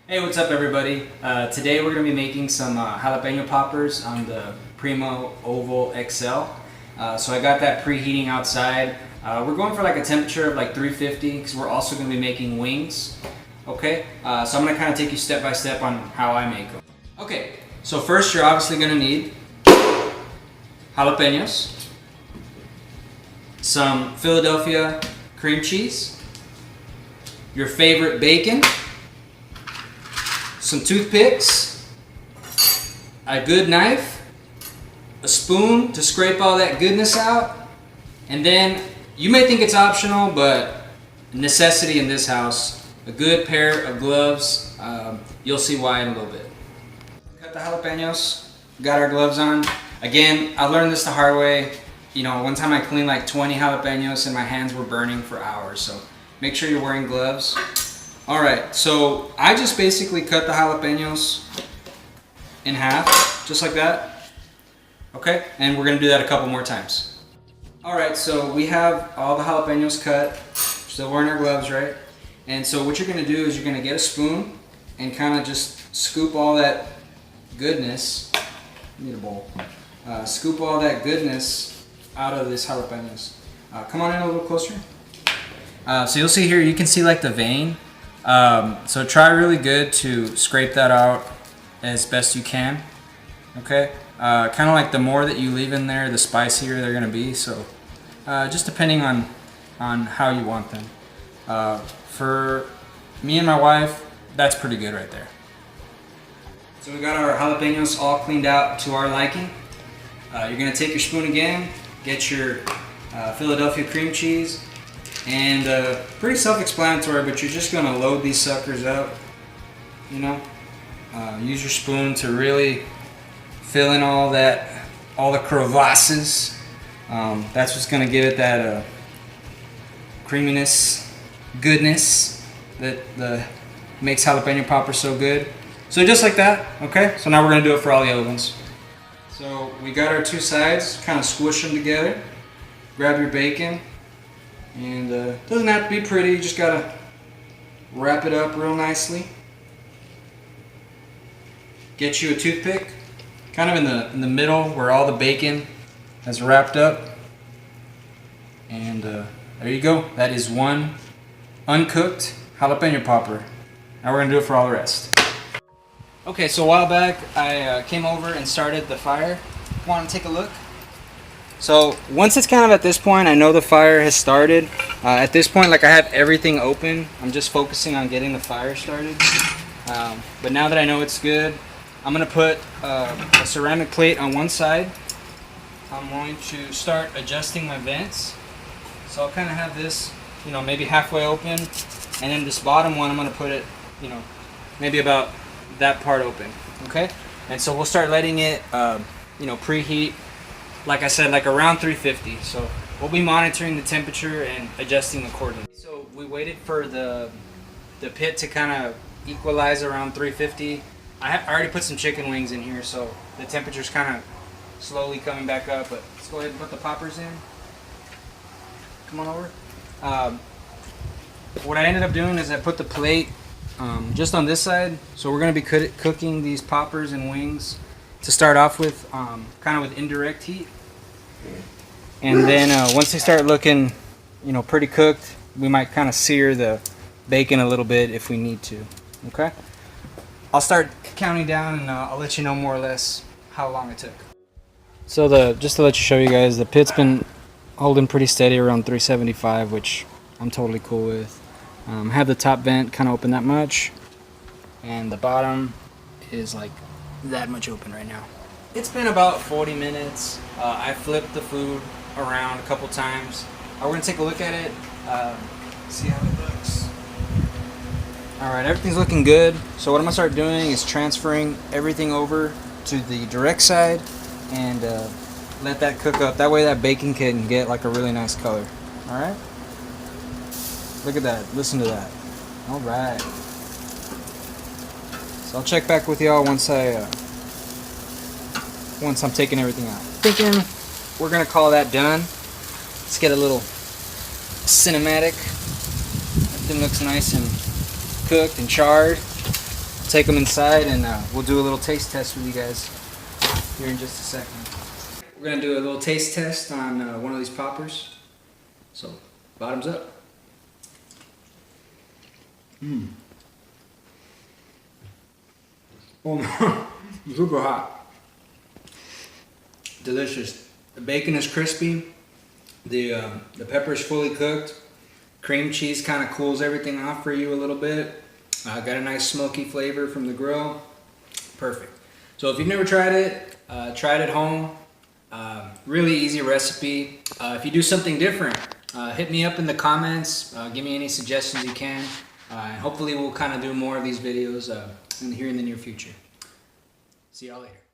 Hey, what's up everybody? Today we're going to be making some jalapeno poppers on the Primo Oval XL. So I got that preheating outside. We're going for like a temperature of like 350 because we're also going to be making wings. Okay, so I'm going to kind of take you step by step on how I make them. Okay, so first you're obviously going to need jalapenos, some Philadelphia cream cheese, your favorite bacon, some toothpicks, a good knife, a spoon to scrape all that goodness out, and then you may think it's optional, but necessity in this house, a good pair of gloves. You'll see why in a little bit. Cut the jalapenos, got our gloves on. Again, I learned this the hard way. You know, one time I cleaned like 20 jalapenos and my hands were burning for hours, so make sure you're wearing gloves. Alright, so I just basically cut the jalapenos in half, just like that. Okay, and we're going to do that a couple more times. Alright, so we have all the jalapenos cut, still wearing our gloves, right? And so what you're going to do is you're going to get a spoon and kind of just scoop all that goodness, need a bowl, scoop all that goodness out of this jalapenos. Come on in a little closer. So you'll see here, you can see like the vein. So try really good to scrape that out as best you can. Okay, kind of like the more that you leave in there, the spicier they're gonna be. So just depending on how you want them. For me and my wife, that's pretty good right there. So we got our jalapenos all cleaned out to our liking. You're gonna take your spoon again, get your Philadelphia cream cheese. And pretty self-explanatory, but you're just gonna load these suckers up, you know. Use your spoon to really fill in all the crevasses. That's what's gonna give it that creaminess, goodness that makes jalapeno popper so good. So just like that, okay? So now we're gonna do it for all the other ones. So we got our two sides, kind of squish them together. Grab your bacon. And doesn't have to be pretty, you just gotta wrap it up real nicely. Get you a toothpick, kind of in the middle where all the bacon has wrapped up. And there you go. That is one uncooked jalapeno popper. Now we're gonna do it for all the rest. Okay, so a while back I came over and started the fire. Want to take a look? So once it's kind of at this point, I know the fire has started. At this point, like I have everything open. I'm just focusing on getting the fire started. But now that I know it's good, I'm going to put a ceramic plate on one side. I'm going to start adjusting my vents. So I'll kind of have this, you know, maybe halfway open. And then this bottom one, I'm going to put it, you know, maybe about that part open. Okay? And so we'll start letting it, you know, preheat. Like I said, like around 350. So we'll be monitoring the temperature and adjusting accordingly. So we waited for the pit to kind of equalize around 350. I already put some chicken wings in here, so the temperature's kind of slowly coming back up. But let's go ahead and put the poppers in. Come on over. What I ended up doing is I put the plate just on this side. So we're going to be cooking these poppers and wings to start off with, kind of with indirect heat. And then once they start looking, you know, pretty cooked, we might kind of sear the bacon a little bit if we need to. Okay? I'll start counting down and I'll let you know more or less how long it took. So just to let you show you guys, the pit's been holding pretty steady around 375, which I'm totally cool with. Have the top vent kind of open that much, and the bottom is like that much open right now. It's been about 40 minutes. I flipped the food around a couple times. We're gonna take a look at it, see how it looks. Alright, everything's looking good. So what I'm gonna start doing is transferring everything over to the direct side and let that cook up. That way that bacon can get like a really nice color. Alright? Look at that, listen to that. Alright. So I'll check back with y'all once I'm taking everything out. Thinking we're gonna call that done. Let's get a little cinematic. Everything looks nice and cooked and charred. take them inside and we'll do a little taste test with you guys here in just a second. We're gonna do a little taste test on one of these poppers. So, bottoms up. Oh no, super hot. Delicious. The bacon is crispy. The pepper is fully cooked. Cream cheese kind of cools everything off for you a little bit. Got a nice smoky flavor from the grill. Perfect. So if you've never tried it, try it at home. Really easy recipe. If you do something different, hit me up in the comments. Give me any suggestions you can. And hopefully we'll kind of do more of these videos here in the near future. See y'all later.